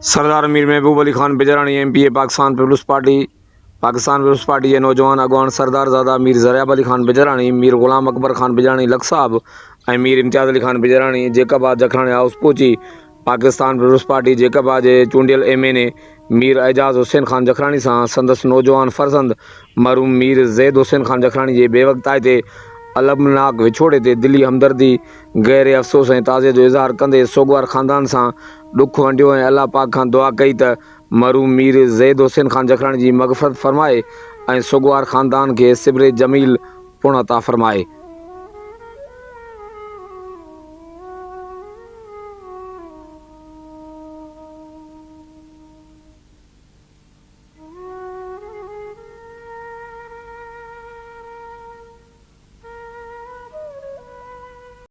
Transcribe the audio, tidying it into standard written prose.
सरदार Mir Mehboob Ali Khan Bijarani MP Pakistan Peoples Party के नौजवान अगवान सरदार ज़ादा मीर ज़रियाब अली खान बिजरानी, मीर गुलाम अकबर खान बिजरानी लख साहब ऐं मीर इम्तियाज़ अली खान बिजरानी जेकबा जखरानी हाउस पहुंची पाकिस्तान पीपल्स पार्टी जेकबा जे चूंडियल MNA मीर एजाज़ हुसैन खान जखरानी सां संदसि नौजवान फर्जंद मरहूम मीर ज़ैद हुसैन खान जखरानी जे बेवक़्ताई ते अलमनाक विछोड़े ते दिली हमदर्दी गहरे अफ़सोस ऐं ताज़े जो इज़हार कंदे सोगवार ख़ानदान सां ॾुख वंडियो ऐं अल्लाह पाक खां दुआ कई त मरहूम मीर ज़ैद हुसैन खान जखरानी जी मग़फ़रत फ़रमाए ऐं सोगवार ख़ानदान खे सिबरे जमील पुण अता फ़रमाए।